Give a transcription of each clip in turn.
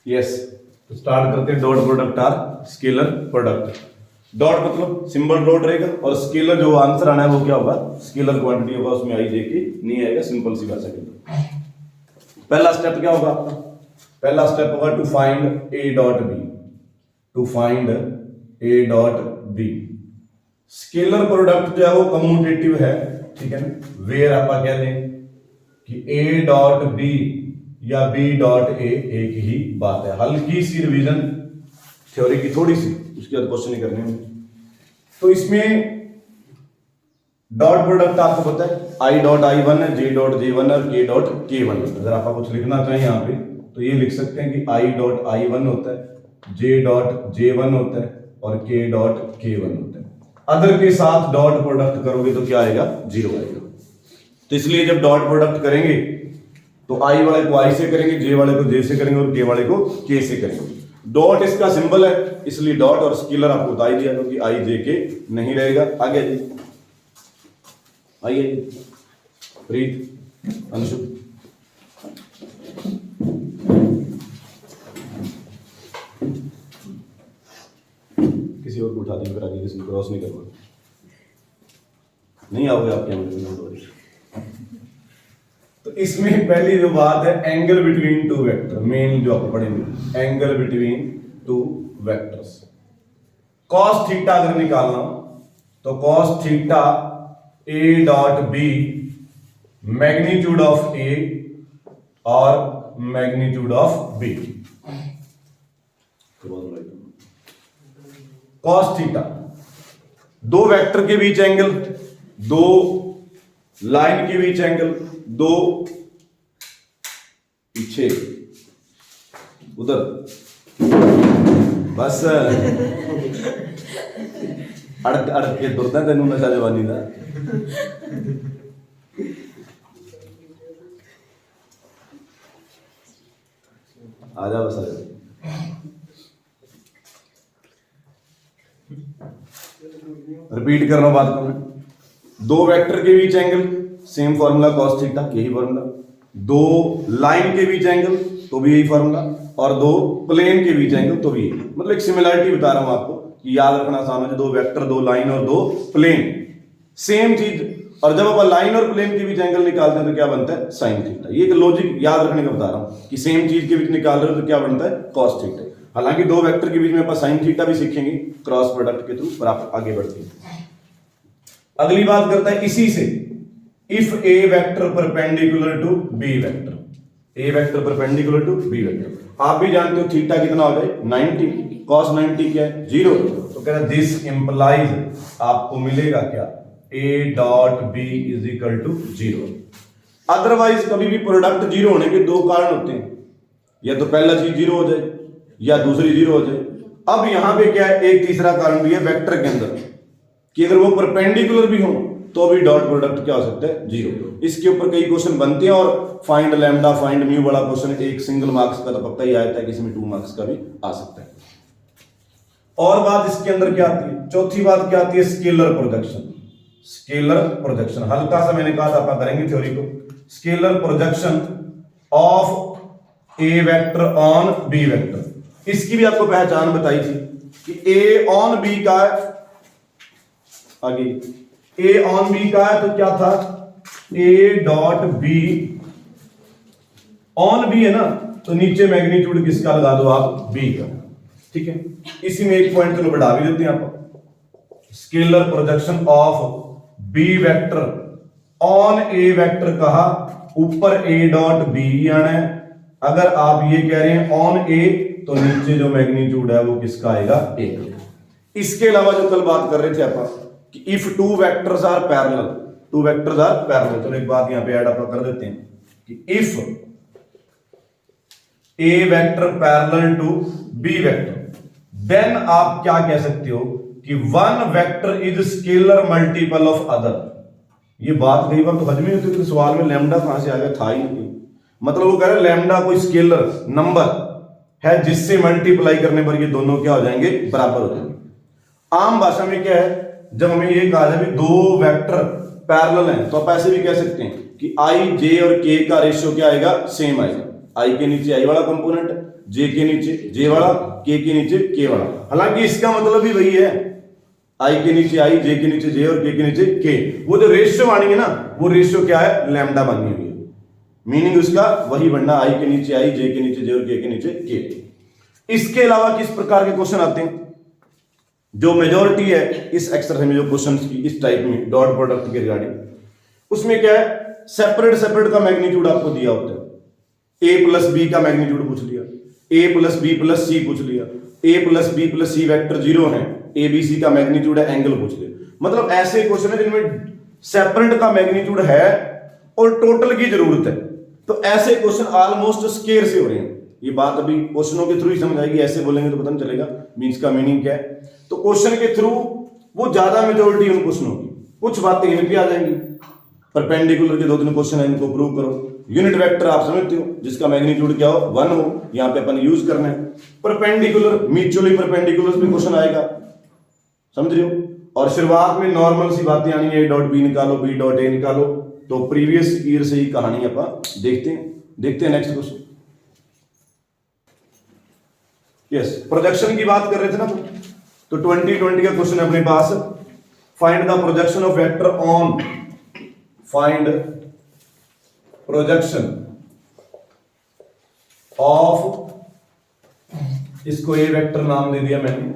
Yes, तो start करते हैं। Dot product or scalar product. Dot मतलब सिंबल डॉट रहेगा और स्केलर जो आंसर आना है वो क्या होगा, स्केलर क्वांटिटी होगा, उसमें आई जे की नहीं आएगा, सिंपल सी भाषा के अंदर। पहला स्टेप क्या होगा आपका, पहला स्टेप होगा to find a dot b, to find a dot b. Scalar product जो है वो कम्यूटेटिव है, ठीक है ना, वेयर आप कह दें कि ए डॉट बी या बी डॉट ए एक ही बात है। हल्की सी रिवीजन थ्योरी की थोड़ी सी, उसके बाद क्वेश्चन ही करने हैं। तो इसमें डॉट प्रोडक्ट आपको पता है आई डॉट आई वन है, जे डॉट जे वन और के डॉट के वन। अगर आप कुछ लिखना चाहें यहाँ पे तो ये लिख सकते हैं कि आई डॉट आई वन होता है, जे डॉट जे वन होता है और के डॉट के वन होता है। अदर के साथ डॉट प्रोडक्ट करोगे तो क्या आएगा, जीरो आएगा। तो इसलिए जब डॉट प्रोडक्ट करेंगे तो आई वाले को आई से करेंगे, जे वाले को जे से करेंगे और के वाले को के से करेंगे। डॉट इसका सिंबल है इसलिए डॉट, और स्केलर आपको बता ही दिया क्योंकि आई जे के नहीं रहेगा। आगे जी, आइए प्रीत, अंशु। किसी और को उठा दें, आगे किसी को क्रॉस नहीं करवा, नहीं आओगे आपके अंदर। तो इसमें पहली जो बात है angle between two vector, main जो आप पढ़ेंगे angle between two vectors. Cos theta अगर निकालना तो cos theta A dot B magnitude of ए और magnitude of b. Cos theta दो वेक्टर के बीच एंगल, दो लाइन के बीच एंगल, दो पीछे उधर, बस अड़क अड़क के दुरदा तेन नशा जवानी का। आ जा बस, आ जा। रिपीट कर रहा हूं बात को मैं। दो वेक्टर के बीच angle same formula cos theta, यही फॉर्मूला। दो लाइन के बीच एंगल तो भी यही फॉर्मूला, और दो प्लेन के बीच एंगल तो भी यही। मतलब एक सिमिलरिटी बता रहा हूं आपको कि याद रखना आसान है। दो वेक्टर, दो लाइन और दो प्लेन, सेम चीज। और जब अपन लाइन और प्लेन के बीच एंगल निकालते हैं तो क्या बनता है, साइन थीटा। ये एक लॉजिक याद रखने का बता रहा हूं कि सेम चीज के बीच निकाल रहे हो तो क्या बनता है, कॉस थीटा। हालांकि दो वेक्टर के बीच में अपन साइन थीटा भी सीखेंगे क्रॉस प्रोडक्ट के थ्रू, पर आप आगे बढ़ते हैं। अगली बात करता है इसी से, if A vector perpendicular to B vector, a vector perpendicular to B vector. आप भी जानते हो थीटा कितना हो जाए 90, cos 90 क्या है, 0। तो कह रहा है दिस इंप्लाइज, आपको मिलेगा क्या, a dot B is equal to 0। Otherwise कभी भी प्रोडक्ट 0 होने के दो कारण होते हैं, या तो पहला चीज 0 हो जाए या दूसरी 0 हो जाए। अब यहां पे क्या है, एक तीसरा कारण भी है वेक्टर के अंदर कि अगर वो परपेंडिकुलर भी हो तो भी डॉट प्रोडक्ट क्या हो सकता है, 0। इसके ऊपर कई क्वेश्चन बनते हैं, और फाइंड लैम्डा फाइंड म्यू वाला क्वेश्चन एक सिंगल मार्क्स का तो पक्का ही आता है, किसी में 2 मार्क्स का भी आ सकता है। और बात इसके अंदर क्या आती है, चौथी बात क्या आती है, स्केलर प्रोजेक्शन। स्केलर प्रोजेक्शन हल्का सा मैंने कहा था आप करेंगे थ्योरी को। Scalar projection of a vector on b vector, इसकी भी आपको पहचान बताई थी कि ए ऑन बी का, आगे ए ऑन बी का है तो क्या था, a dot b on b है ना, तो नीचे मैग्नीट्यूड किसका लगा दो आप, बी का, ठीक है। इसी में एक पॉइंट चलो बढ़ा भी देते हैं आप, scalar projection of b vector on a vector कहा, ऊपर ए डॉट बी आना है। अगर आप ये कह रहे हैं ऑन ए तो नीचे जो मैग्नीट्यूड है वो किसका आएगा, ए का। इसके अलावा जो कल बात कर रहे थे आप कि if two vectors are parallel, two vectors are parallel, तो एक बात यहां पे ऐड आप कर देते हैं कि if A vector parallel to B vector, then आप क्या कह सकते हो कि one vector is scalar multiple of other. ये बात कई बार तो हजम नहीं होती, तो सवाल में लैम्डा कहां से आ गया, था ही नहीं। मतलब वो कह रहे लैम्डा कोई स्केलर नंबर है जिससे मल्टीप्लाई करने पर ये दोनों क्या हो जाएंगे, बराबर हो जाएंगे। आम भाषा में क्या है, जब हमें ये कहा जाए दो वेक्टर पैरेलल हैं तो आप ऐसे भी कह सकते हैं कि आई जे और के का रेशियो क्या आएगा, सेम आएगा। आई के नीचे आई वाला कंपोनेंट, जे के नीचे जे वाला, के नीचे के वाला। हालांकि इसका मतलब भी वही है, आई के नीचे आई, जे के नीचे जे और के नीचे के। वो जो रेशियो मानेंगे ना, वो रेशियो क्या है, लैम्डा बनी हुई है। मीनिंग उसका वही बनना, आई के नीचे आई, जे के नीचे जे और के नीचे के। इसके अलावा किस प्रकार के क्वेश्चन आते हैं? जो मेजोरिटी है इस एक्सरसाइज में जो क्वेश्चन की इस टाइप में डॉट प्रोडक्ट के रिगार्डिंग, उसमें क्या है, सेपरेट का मैग्नीट्यूड आपको दिया होता है। ए प्लस बी का मैग्नीट्यूड पूछ लिया, ए प्लस बी प्लस सी पूछ लिया, ए plus b plus C vector 0 है, ए बी सी का मैग्नीट्यूड है, एंगल पूछ लिया। मतलब ऐसे क्वेश्चन है जिनमें सेपरेट का मैग्नीट्यूड है और टोटल की जरूरत है। तो ऐसे क्वेश्चन ऑलमोस्ट स्केयर से हो रहे हैं। ये बात अभी क्वेश्चनों के थ्रू ही समझ आएगी, ऐसे बोलेंगे तो पता नहीं चलेगा मीन्स का मीनिंग क्या है। तो क्वेश्चन के थ्रू वो ज्यादा मेजोरिटी उन क्वेश्चनों की, कुछ बातें इन पे आ जाएंगी। परपेंडिकुलर के 2-3 क्वेश्चन है, इनको प्रूव करो। यूनिट वेक्टर आप समझते हो, जिसका मैग्नीट्यूड क्या हो, 1 हो, यहाँ पे अपन यूज करना है। परपेंडिकुलर, म्यूचुअली परपेंडिकुलर भी क्वेश्चन आएगा, समझ रहे हो। और शुरुआत में नॉर्मल सी बातें आनी है, ए डॉट बी निकालो, बी डॉट ए निकालो। तो प्रीवियस ईयर से ही कहानी अपन देखते हैं नेक्स्ट क्वेश्चन। यस, प्रोजेक्शन की बात कर रहे थे ना, तो 2020 का क्वेश्चन है अपने पास, find the projection of vector on, find projection of, इसको ए वेक्टर नाम दे दिया मैंने,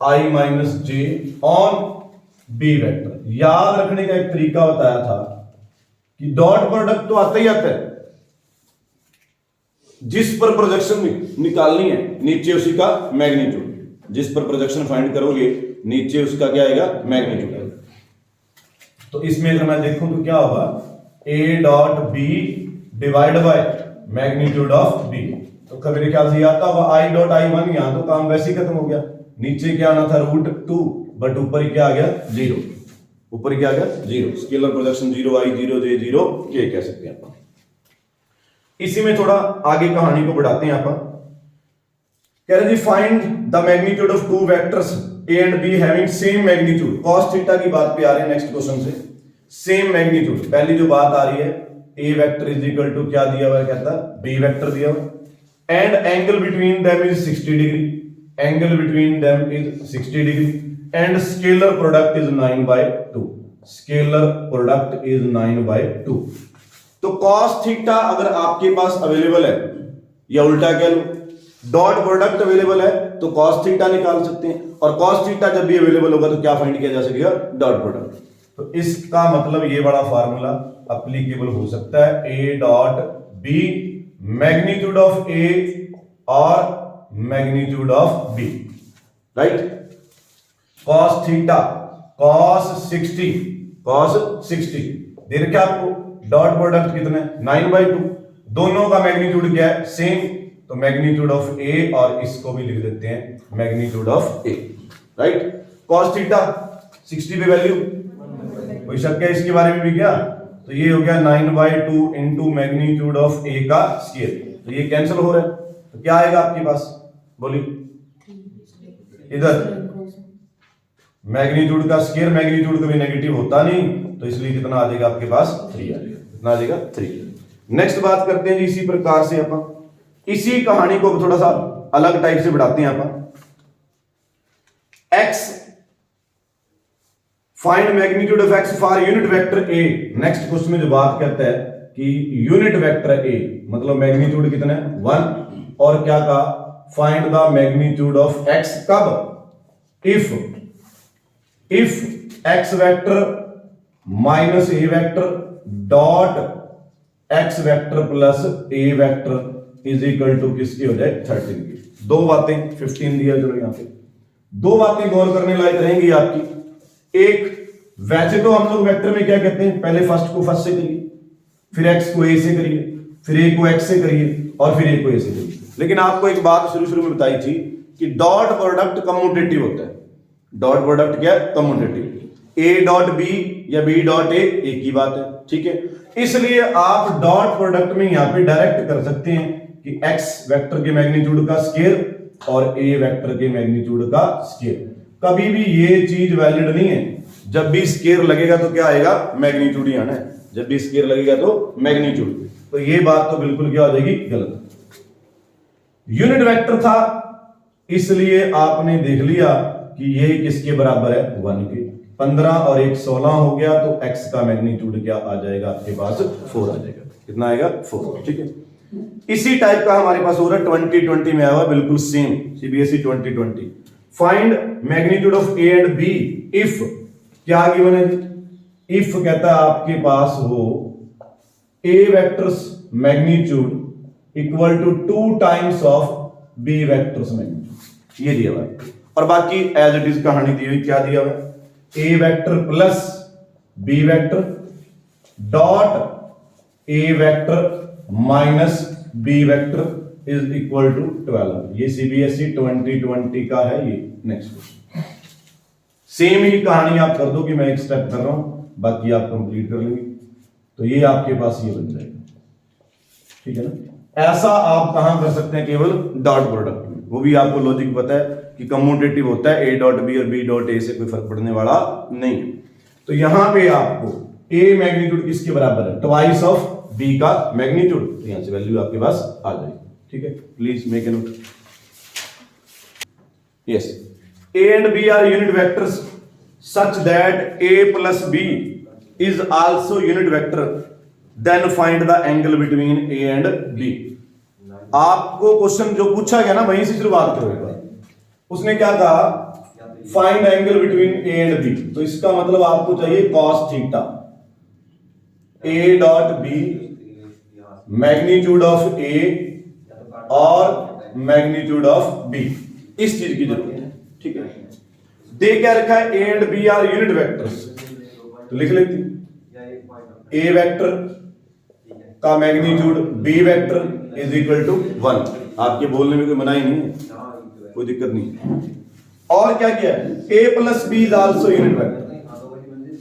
i minus j on b vector. याद रखने का एक तरीका बताया था कि डॉट प्रोडक्ट तो आता ही आता है, जिस पर प्रोजेक्शन निकालनी है नीचे उसी का मैग्नीट्यूड, जिस पर प्रोजेक्शन फाइंड करोगे नीचे उसका क्या आएगा, मैग्नीट्यूड आएगा। तो इसमें अगर मैं देखूं तो क्या होगा, a dot b divide by magnitude of b. तो कभी मेरे ख्याल से आता होगा आई डॉट आई 1, यहां तो काम वैसे ही खत्म हो गया। नीचे क्या आना था √2, बट ऊपर ही क्या आ गया 0, ऊपर क्या आ गया 0। स्केलर प्रोजेक्शन 0 आई 0 जे 0 के कह सकते हैं अपन। इसी में थोड़ा आगे कहानी को बढ़ाते हैं अपन। कह रहे जी find the magnitude of 2 vectors a and b having same magnitude. cos theta की बात पे आ रहे हैं नेक्स्ट क्वेश्चन से। सेम मैग्नीट्यूड, पहली जो बात आ रही है, ए वेक्टर इज इक्वल टू क्या दिया हुआ है, कहता बी वेक्टर दिया हुआ है, and angle between them is 60 degree, angle between them is 60 degree, and scalar product is 9/2, scalar product is 9/2। तो cos थीटा अगर आपके पास अवेलेबल है, या उल्टा कह लो डॉट प्रोडक्ट अवेलेबल है तो cos थीटा निकाल सकते हैं, और cos थीटा जब भी अवेलेबल होगा तो क्या फाइंड किया जा सकेगा, डॉट प्रोडक्ट। तो इसका मतलब ये बड़ा फार्मूला एप्लीकेबल हो सकता है, ए डॉट बी मैग्नीट्यूड ऑफ ए और magnitude of b, right. cos theta cos 60 दे रखा आपको, डॉट प्रोडक्ट कितना है 9/2, दोनों का मैग्नीट्यूड क्या है सेम, तो मैग्नीट्यूड ऑफ ए, और इसको भी लिख देते हैं magnitude of A, right. cos theta 60 पे वैल्यू, कोई शक है इसके बारे में भी क्या, तो ये हो गया 9/2 इंटू मैग्नीट्यूड ऑफ ए का स्केयर, तो ये कैंसिल हो रहा है, तो क्या आएगा आपके पास, बोलिए। इधर मैग्नीट्यूड का स्केयर, मैग्नीट्यूड कभी नेगेटिव होता नहीं, तो इसलिए कितना आ जाएगा आपके पास 3 आ जाएगा, कितना आ जाएगा 3। नेक्स्ट बात करते हैं जी, इसी प्रकार से अपन इसी कहानी को थोड़ा सा अलग टाइप से बढ़ाते हैं अपन। x find magnitude of x for unit vector a। Next question में जो बात करता है कि यूनिट वेक्टर a मतलब मैग्नीट्यूड कितना है 1, और क्या कहा, find the magnitude of x कब, if x vector minus a vector dot x vector plus a vector is equal to किसकी हो जाए 13 की। दो बातें 15 दिया, चलो यहां पे दो बातें गौर करने लायक रहेंगी आपकी। एक, वैसे तो हम लोग वेक्टर में क्या कहते हैं, पहले फर्स्ट को फर्स्ट से करिए, फिर x को a से करिए, फिर a को x से करिए, और फिर a को a से करिए। लेकिन आपको एक बात शुरू में बताई थी कि डॉट प्रोडक्ट कम्यूटेटिव होता है। डॉट प्रोडक्ट क्या है, कम्यूटेटिव। a डॉट b या b डॉट a एक ही बात है, ठीक है। इसलिए आप डॉट प्रोडक्ट में यहां पे डायरेक्ट कर सकते हैं कि x वेक्टर के मैग्नीट्यूड का स्केयर और a वेक्टर के मैग्नीट्यूड का स्केयर। कभी भी ये चीज वैलिड नहीं है, जब भी स्केयर लगेगा तो क्या आएगा, मैग्नीट्यूड ही आना है, जब भी स्केयर लगेगा तो मैग्नीट्यूड। तो ये बात तो बिल्कुल क्या हो जाएगी, गलत। यूनिट वेक्टर था, इसलिए आपने देख लिया कि ये किसके बराबर है, 1 के। 15 और 1 16 हो गया, तो x का मैग्नीट्यूड क्या आ जाएगा आपके पास, 4 आ जाएगा। कितना आएगा, 4। ठीक है, इसी टाइप का हमारे पास हो रहा है 2020 में आया हुआ, बिल्कुल same, CBSE 2020। Find magnitude of A and B if, क्या गिवन है, इफ कहता है आपके पास हो A vector's magnitude equal to 2 times of B vector's magnitude, ये दिया हुआ है। और बाकी एज इट इज कहानी दी हुई, क्या दिया हुआ है, ए vector plus B vector dot A vector minus B vector is equal to 12। ये सीबीएसई 2020 का है। ये नेक्स्ट क्वेश्चन सेम ही कहानी आप कर दो कि मैं एक स्टेप कर रहा हूं, बाकी आप कंप्लीट कर लेंगे, तो ये आपके पास ये बन जाएगा। ठीक है ना, ऐसा आप कहां कर सकते हैं, केवल डॉट प्रोडक्ट में, वो भी आपको लॉजिक पता है कि कम्यूटेटिव होता है, ए डॉट बी और बी डॉट ए से कोई फर्क पड़ने वाला नहीं है। तो यहां पे आपको ए मैग्नीट्यूड किसके बराबर है, ट्वाइस ऑफ बी का मैग्नीट्यूड, तो यहां से वैल्यू आपके पास आ जाएगी। ठीक है, please make a note. Yes, a and B are unit vectors such that a plus B is also unit vector, then find the angle between A and b. आपको क्वेश्चन जो पूछा गया ना, वहीं से शुरुआत करो एक बार। उसने क्या कहा, find angle between A and B, तो इसका मतलब आपको चाहिए cos theta, A dot B magnitude of ए और मैग्नीट्यूड ऑफ बी, इस चीज की जरूरत है। ठीक है, दे क्या रखा है, a and B are unit vectors, तो लिख लेते हैं ए वेक्टर का magnitude b vector is equal to 1। आपके बोलने में कोई मनाही नहीं है, कोई दिक्कत नहीं। और क्या किया, A plus B is also unit vector,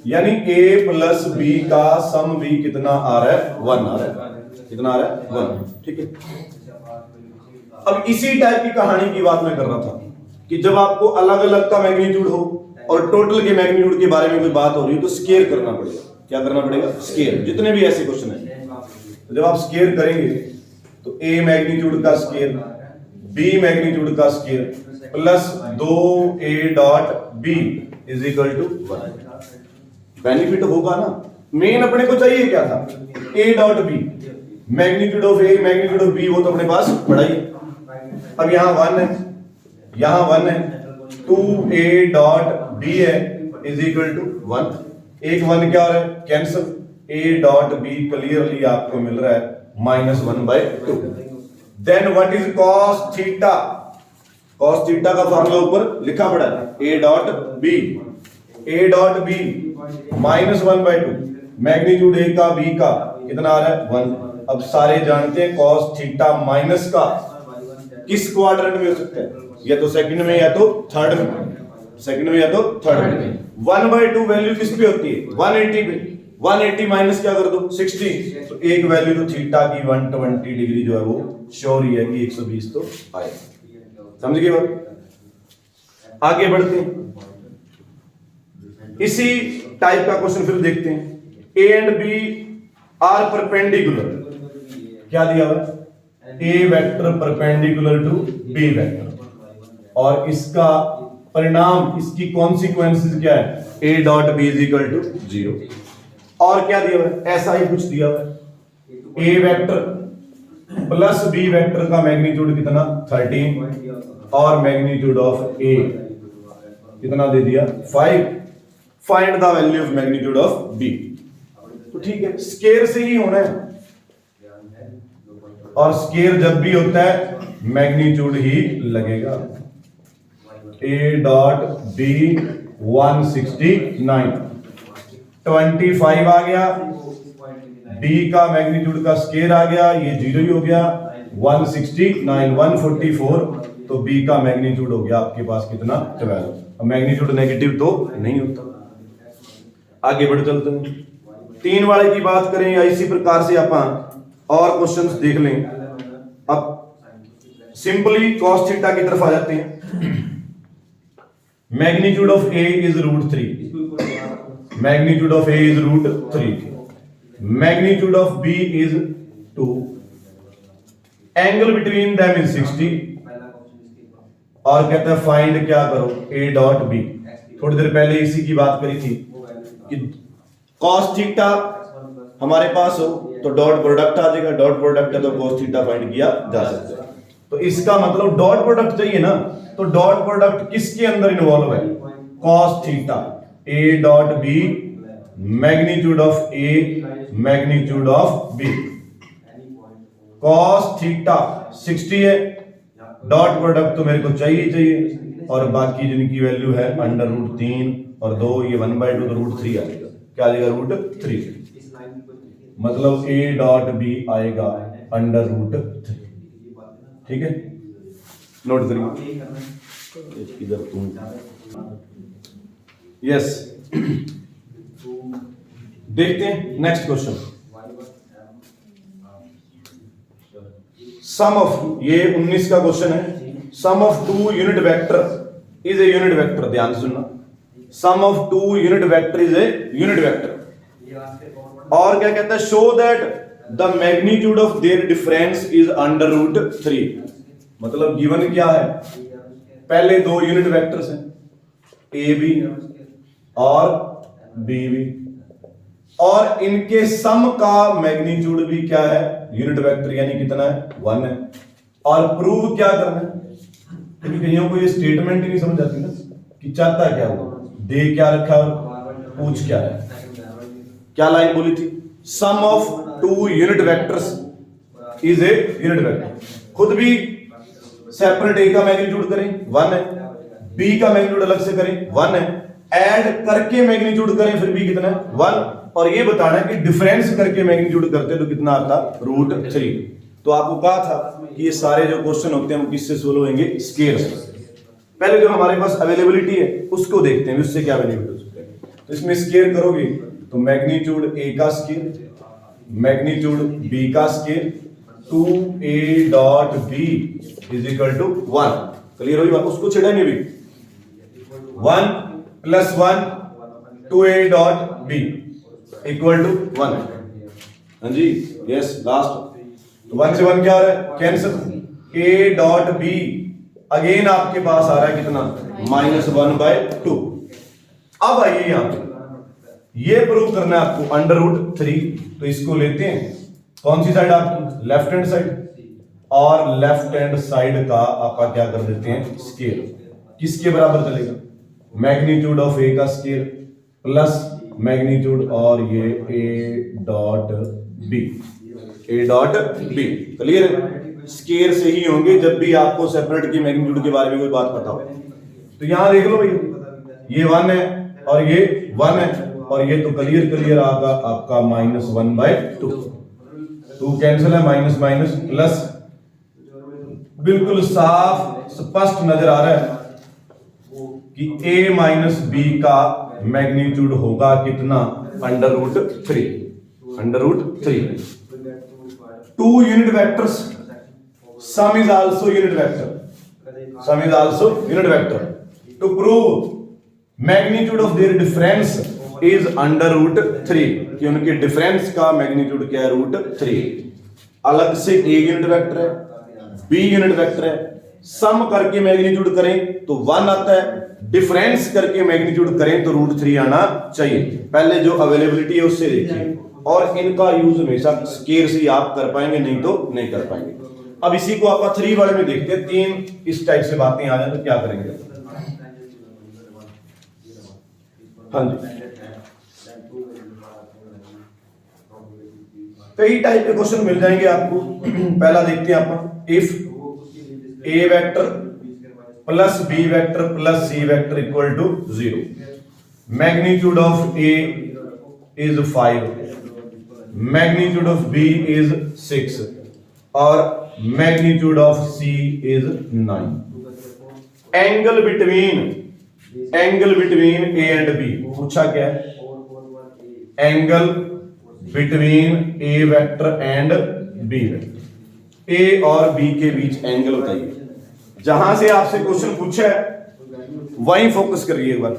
यानी ए प्लस बी का सम भी कितना आ रहा है, 1 आ रहा है। कितना आ रहा है, 1। ठीक है, अब इसी टाइप की कहानी की बात मैं कर रहा था कि जब आपको अलग अलग का मैग्नीट्यूड हो और टोटल के मैग्नीट्यूड के बारे में कोई बात हो रही है, तो स्केयर करना पड़ेगा। क्या करना पड़ेगा, स्केयर। जितने भी ऐसे क्वेश्चन है, तो जब आप स्केयर करेंगे तो ए मैग्नीट्यूड का स्केयर, बी मैग्नीट्यूड का square plus 2a dot B is equal to 1। Benefit होगा ना। मेन अपने को चाहिए क्या था, a dot B, magnitude of a magnitude of b, वो तो अपने पास पड़ा ही। अब यहां 1 है, यहां 1 है, 2a डॉट b है इज इक्वल टू 1। एक 1 क्या हो रहा है, cancel, a dot b clearly आपको मिल रहा है -1/2। Then what is cos theta, cos theta का फार्मूला ऊपर लिखा पड़ा है, a dot b, a dot b -1/2, magnitude a का b का कितना आ रहा है, 1। अब सारे जानते हैं cos थीटा माइनस का किस क्वाड्रेंट में हो सकता है, या तो सेकंड में या तो थर्ड में, सेकंड में या तो थर्ड में। 1/2 वैल्यू किस पे होती है, 180 पे। 180 माइनस क्या कर दो, 60, तो एक वैल्यू तो थीटा की 120 डिग्री जो है वो श्योर ही है कि 120 तो आएगा। समझ गए बात। आगे बढ़ते हैं, इसी टाइप का क्वेश्चन फिर देखते हैं। A and B are perpendicular, क्या दिया हुआ है, ए vector perpendicular to B vector, और इसका परिणाम, इसकी कॉन्सिक्वेंसेस क्या है, ए dot B is equal to 0। और क्या दिया हुआ है, ऐसा ही कुछ दिया हुआ है, ए वेक्टर प्लस बी वेक्टर का मैग्नीट्यूड कितना, 13, और मैग्नीट्यूड ऑफ ए कितना दे दिया, 5। Find the value of magnitude of b. तो ठीक है, स्केयर से ही होना है, और स्केयर जब भी होता है मैग्नीट्यूड ही लगेगा। ए डॉट बी 169, 25 आ गया, बी का मैग्नीट्यूड का स्केयर आ गया, ये 0 ही हो गया, 169, 144, तो बी का मैग्नीट्यूड हो गया आपके पास कितना, 12। मैग्नीट्यूड नेगेटिव तो नहीं होता। आगे बढ़ चलते हैं, 3 वाले की बात करें या इसी प्रकार से अपन और क्वेश्चंस देख लें। अब सिंपली cos थीटा की तरफ आ जाते हैं। Magnitude of A is √3, magnitude of A is √3, magnitude of B is 2, angle between them is 60 और कहता है फाइंड क्या करो ए डॉट बी। थोड़ी देर पहले इसी की बात करी थी कि cos थीटा हमारे पास हो तो डॉट प्रोडक्ट आ जाएगा, डॉट प्रोडक्ट है तो cos थीटा फाइंड किया जा सकता है। तो इसका मतलब डॉट प्रोडक्ट चाहिए ना, तो डॉट प्रोडक्ट किसके अंदर इन्वॉल्व है? cos theta A dot B magnitude of a magnitude of b. cos theta 60 है, डॉट प्रोडक्ट तो मेरे को चाहिए और बाकी जिनकी वैल्यू है अंडर रूट 3 और 2 ये 1/2 तो रूट 3 आ जाएगा। क्या आ जाएगा? रूट 3। मतलब ए डॉट बी आएगा अंडर रूट 3। ठीक है, नोट करिए इधर तुम। यस, देखते हैं नेक्स्ट क्वेश्चन। सम ऑफ, ये 19 का क्वेश्चन है। Sum of two unit vector is a unit vector. ध्यान से सुनना, sum of two unit vector is a unit vector. और क्या कहता है? Show that the magnitude of their difference is under root 3। मतलब गिवन क्या है? पहले दो यूनिट वेक्टर्स हैं ए बी और बी बी, और इनके सम का मैग्नीट्यूड भी क्या है? यूनिट वेक्टर, यानी कितना है? 1 है। और प्रूव क्या करना है? क्योंकि कईयों को ये स्टेटमेंट ही नहीं समझ आती ना कि चाहता क्या हो, दे क्या रखा और पूछ क्या है। क्या लाइन बोली थी? Sum of two unit vectors is a unit vector. खुद भी सेपरेट ए का मैग्नीट्यूड करें 1 है, बी का मैग्नीट्यूड अलग से करें 1 है, ऐड करके मैग्नीट्यूड करें फिर भी कितना है? 1। और ये बताना है कि डिफरेंस करके मैग्नीट्यूड करते तो कितना आता? रूट 3। तो आपको कहा था कि ये सारे जो क्वेश्चन होते हैं वो किससे सोल्व होंगे? स्केयर से। पहले जो हमारे पास अवेलेबिलिटी है उसको देखते हैं, उससे क्या बेनिफिट हो सकता है। तो इसमें स्केयर करोगे तो मैग्नीट्यूड ए का स्केयर, मैग्नीट्यूड बी का square, 2a dot B is equal to 1। Clear होगी बात? उसको छेड़ेंगे भी 1 plus 1 2a dot b equal to 1। हाँ जी, यस, लास्ट। तो 1 से 1 क्या आ रहा है? Cancel. a dot b again आपके पास आ रहा है कितना? -1/2। अब आइए यहां पे, ये प्रूव करना है आपको अंडर रूट 3। तो इसको लेते हैं, कौन सी साइड आपकी? Left hand side. और लेफ्ट हैंड साइड का आपका क्या कर देते हैं? स्केयर। किसके बराबर चलेगा? मैग्नीट्यूड ऑफ ए का स्केयर प्लस मैग्नीट्यूड और ये a dot B, A dot b. Clear है? स्केयर से ही होंगे जब भी आपको सेपरेट की मैग्नीट्यूड के बारे में कोई बात पता हो। तो यहां देख लो भैया, ये 1 है और ये 1 है, और ये तो क्लियर आगा आपका -1/2। 2 कैंसिल है, माइनस माइनस प्लस, बिल्कुल साफ स्पष्ट नजर आ रहा है कि a माइनस बी का मैग्नीट्यूड होगा कितना? Under root 3। Under root 3। Two unit vectors, sum is also unit vector, sum is also unit vector. To prove magnitude of their difference is under root 3, कि उनके डिफरेंस का magnitude क्या है? Root 3। अलग से a यूनिट वेक्टर है, b unit vector है, सम करके मैग्नीट्यूड करें तो 1 आता है, डिफरेंस करके मैग्नीट्यूड करें तो रूट 3 आना चाहिए। पहले जो अवेलेबिलिटी है उससे देखिए, और इनका यूज हमेशा स्केयर से आप कर पाएंगे, नहीं तो नहीं कर पाएंगे। अब इसी को आप 3 वाले में देखते हैं। 3 इस टाइप से बातें आ जाए तो क्या करेंगे? हाँ जी, कई टाइप के क्वेश्चन मिल जाएंगे आपको। पहला देखते हैं आप, if A vector plus B vector plus C vector equal to 0, magnitude of A is 5, magnitude of B is 6 और magnitude of C is 9। Angle between A and B पूछा क्या है? Angle between A vector and B vector, A और B के बीच angle बताइए। जहां से आपसे क्वेश्चन पूछा है वहीं फोकस करिए एक बार।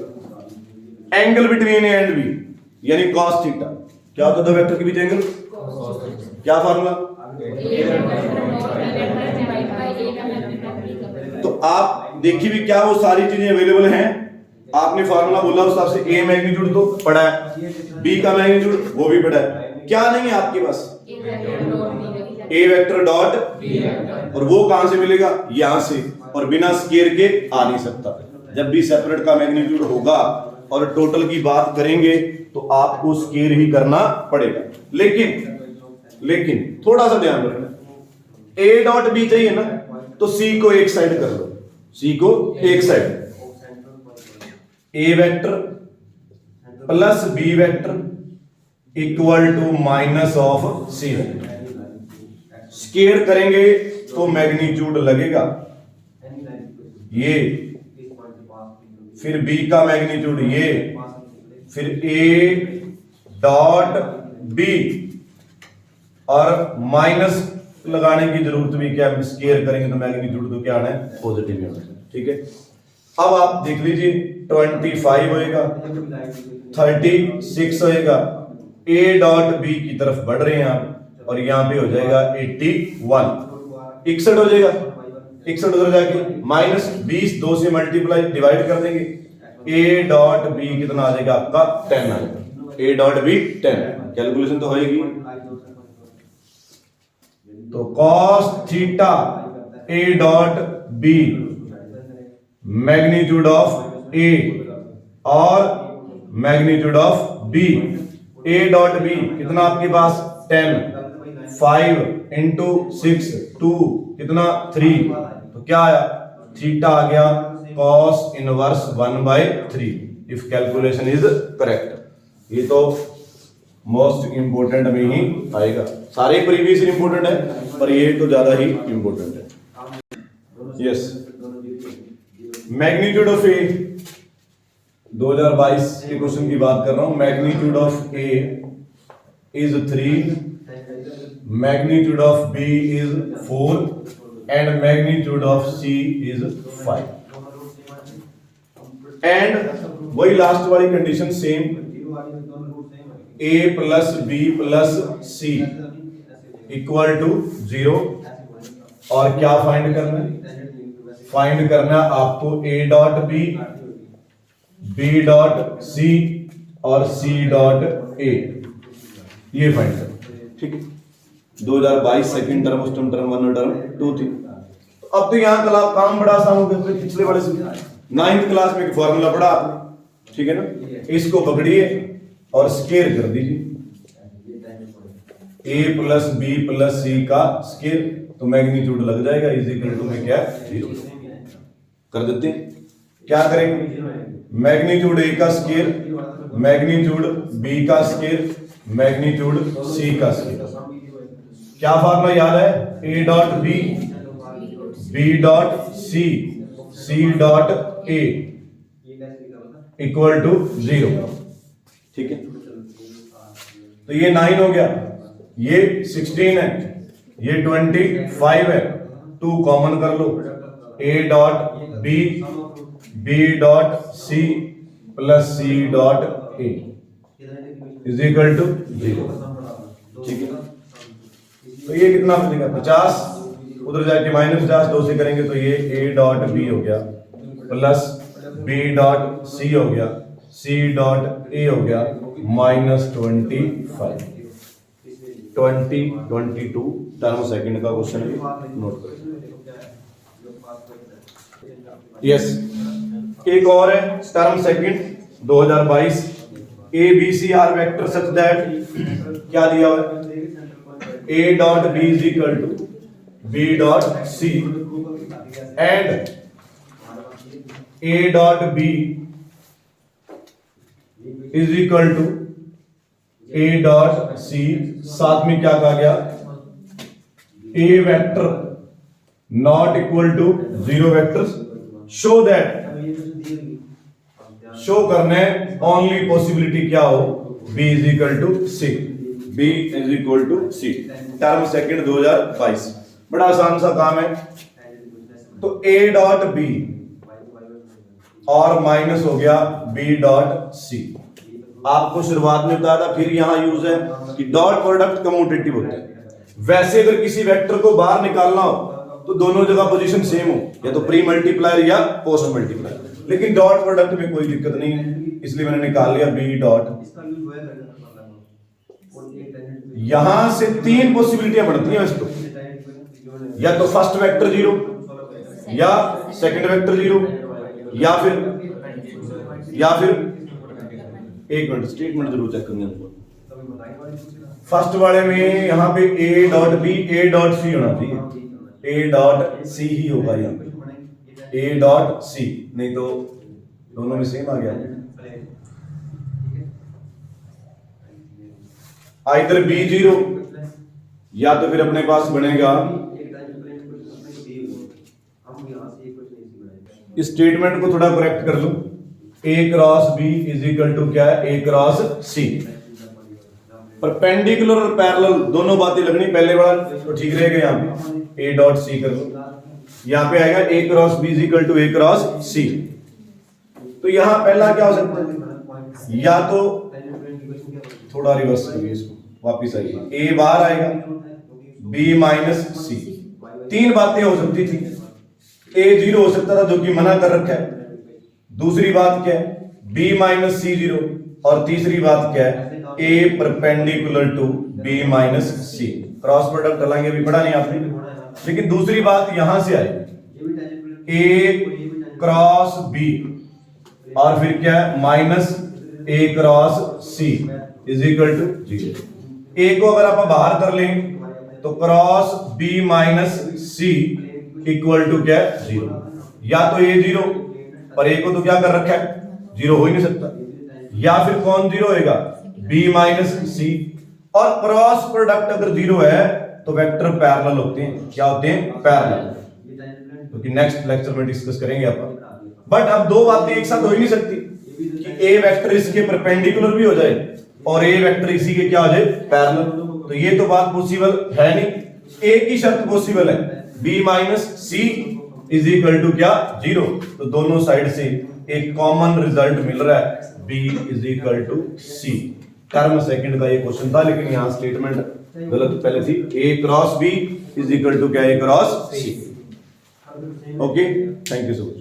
Angle between A and B यानी cos थीटा क्या होता है? दो वेक्टर के बीच एंगल, क्या फार्मूला? तो आप देखिए भी क्या वो सारी चीजें अवेलेबल हैं। आपने फार्मूला बोला उस हिसाब से, ए मैग्नीट्यूड तो पढ़ा है, बी का मैग्नीट्यूड वो भी पढ़ा है, क्या नहीं है आपके पास? ए वेक्टर डॉट, और वो कहां से मिलेगा? यहां से, और बिना स्केयर के आ नहीं सकता। जब भी सेपरेट का मैग्नीट्यूड होगा और टोटल की बात करेंगे तो आपको स्केयर ही करना पड़ेगा। लेकिन थोड़ा सा ध्यान रखना, ए डॉट बी चाहिए ना, तो सी को एक साइड कर लो, सी को एक side, A vector plus B vector equal to minus of C vector. Square करेंगे तो मैग्नीट्यूड लगेगा ये, फिर बी का मैग्नीट्यूड ये, फिर ए डॉट बी, और माइनस लगाने की जरूरत भी क्या, स्केयर करेंगे तो मैग्नीट्यूड तो क्या आना है? पॉजिटिव आना है। ठीक है, अब आप देख लीजिए 25 होएगा, 36 होएगा, ए डॉट बी की तरफ बढ़ रहे हैं आप, और यहां पे हो जाएगा 81, 61 हो जाएगा, 61 उधर जाके माइनस 20 2 से मल्टीप्लाई डिवाइड कर देंगे, ए डॉट बी कितना आ जाएगा आपका? 10 आ जाएगा, ए डॉट बी 10। कैलकुलेशन तो होएगी, तो cos theta A dot B magnitude of ए और magnitude of B, A dot B कितना आपके पास? 10, 5 इंटू 6 2 कितना? 3, तो क्या आया? थीटा आ गया cos inverse 1/3 if calculation is correct. ये तो मोस्ट इंपोर्टेंट में ही आएगा, सारे प्रीवियस इंपोर्टेंट है पर ये तो ज्यादा ही इंपोर्टेंट है। यस, मैग्नीट्यूड ऑफ ए 2022 के क्वेश्चन की बात कर रहा हूं। Magnitude of A is 3, magnitude of B is 4 and magnitude of C is 5। And वही लास्ट वाली condition same, a plus b plus c equal to 0, और क्या फाइंड करना है? फाइंड करना आपको a dot b, b dot c और c dot a, ये फाइंड करना। ठीक है, 2022 second term, first term 1 term 2 3। तो अब तो यहां कल काम बड़ा आसान हो गया, पिछले वाले से 9th क्लास में एक फार्मूला पढ़ा आपने, ठीक है ना, इसको पकड़िए और स्केयर कर दीजिए, a प्लस बी प्लस सी का स्केयर, तो मैग्नीट्यूड लग जाएगा, इज इक्वल टू में क्या? 0 कर देते हैं। क्या करेंगे? मैग्नीट्यूड a का स्केयर, मैग्नीट्यूड b का स्केयर, मैग्नीट्यूड c का स्केयर। क्या फार्मूला याद है? a dot b, b dot c, c dot a equal to 0। ठीक है, तो ये 9 हो गया, ये 16 है, ये 25 है, 2 कॉमन कर लो, a dot b, b dot c plus c dot a is equal to 0। ठीक है, तो ये कितना बचेगा? 50, उधर जाके -50 2 से करेंगे तो ये a डॉट b हो गया प्लस b डॉट c हो गया, c डॉट a हो गया -25। 2022 टर्म सेकंड का क्वेश्चन है, नोट करें। यस, एक और है term second 2022, A B C are vector such that, क्या दिया हुआ है? ए dot B is equal to B dot C and A dot B is equal to A dot C. साथ में क्या कहा गया? A vector not equal to 0 vectors, show that, show करने ओनली पॉसिबिलिटी क्या हो? b is equal to C, b is equal to C. Term second 2022, बड़ा आसान सा काम है। तो a डॉट b और माइनस हो गया b डॉट सी। आपको शुरुआत में बताया था, फिर यहां यूज है कि डॉट प्रोडक्ट कम्यूटेटिव होते हैं, वैसे अगर किसी वेक्टर को बाहर निकालना हो तो दोनों जगह पोजीशन सेम हो, या तो प्री मल्टीप्लायर या पोस्ट मल्टीप्लायर, लेकिन डॉट प्रोडक्ट में कोई दिक्कत नहीं है, इसलिए मैंने निकाल लिया बी डॉट। यहां से तीन पॉसिबिलिटियां बनती हैं इसको, या तो फर्स्ट वेक्टर जीरो, या सेकंड वेक्टर जीरो, या फिर एक मिनट स्टेटमेंट जरूर चेक करनी है। फर्स्ट वाले में यहाँ पे A dot B A dot C होना चाहिए, ए डॉट सी ही होगा यहाँ पे, ए डॉट सी, नहीं तो दोनों में सेम आ गया। आइदर बी जीरो, या तो फिर अपने पास बनेगा इस स्टेटमेंट को थोड़ा करेक्ट कर लो, A cross B is equal to क्या है, ए क्रॉस सी। परपेंडिकुलर और पैरेलल दोनों बातें लगनी, पहले वाला तो ठीक रहेगा, यहाँ पे ए डॉट सी कर लो, यहाँ पे आएगा A cross B is equal to A cross C. तो यहाँ पहला क्या हो सकता है, या तो थोड़ा रिवर्स करिए इसको, वापिस आइए, ए बाहर आएगा, बी माइनस सी, तीन बातें हो सकती थी। ए जीरो हो सकता था जो कि मना कर रखा है, दूसरी बात क्या है बी माइनस सी जीरो, और तीसरी बात क्या है A perpendicular to B minus C. Cross product चलाएंगे, अभी पढ़ा नहीं आपने, लेकिन दूसरी बात यहां से आई, ए क्रॉस बी और फिर क्या है minus A cross C is equal to zero. ए को अगर आप बाहर कर लें तो cross B minus C equal to क्या है जीरो, या तो ए जीरो, पर ए को तो क्या कर रखा है जीरो हो ही नहीं सकता, या फिर कौन जीरो होएगा बी माइनस सी। और क्रॉस प्रोडक्ट अगर जीरो है तो वेक्टर पैरेलल होते हैं, क्या होते हैं पैरेलल, क्योंकि नेक्स्ट लेक्चर में डिस्कस करेंगे अपन। बट अब दो बातें एक साथ हो ही नहीं सकती कि ए वेक्टर इसके परपेंडिकुलर भी हो जाए और ए वेक्टर इसी के क्या हो जाए पैरेलल, तो ये तो बात पॉसिबल है नहीं। एक ही शर्त पॉसिबल है, B minus C is equal to क्या जीरो, तो दोनों साइड से एक कॉमन रिजल्ट मिल रहा है B is equal to C. Term second का ये क्वेश्चन था, लेकिन यहां स्टेटमेंट गलत पहले थी, A cross B is equal to क्या A cross C. Okay, thank you so much.